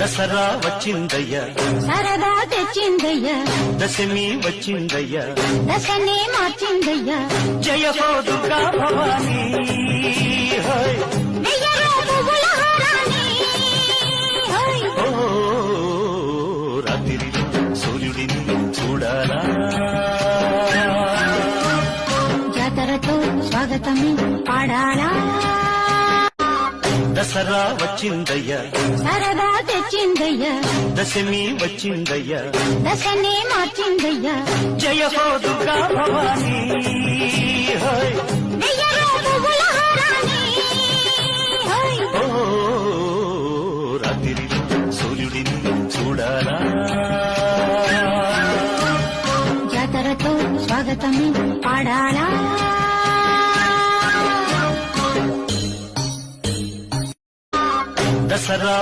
దసరా వచ్చిందయ్యా సరదా తెచ్చిందయ్యా దశమి వచ్చిందయ్యా దశనే మార్చిందయ్యా జయ హో దుర్గా భవానీ హై వెయ్యలో పువ్వుల హారాన్ని హై ఓ రాత్రిలో సూర్యుడిని చూడాలా జాతరతో స్వాగతమే పాడాలా దసరా వచ్చిందయ్యా సరదా తెచ్చిందయ్యా దశమి వచ్చిందయ్యా దశనే మార్చిందయ్యా జయ హో దుర్గా భవానీ హై వెయ్యలో పువ్వుల హారాన్ని హై ఓ రాత్రిలో సూర్యుడిని చూడాలా జాతరతో స్వాగతమే పాడాలా దసరా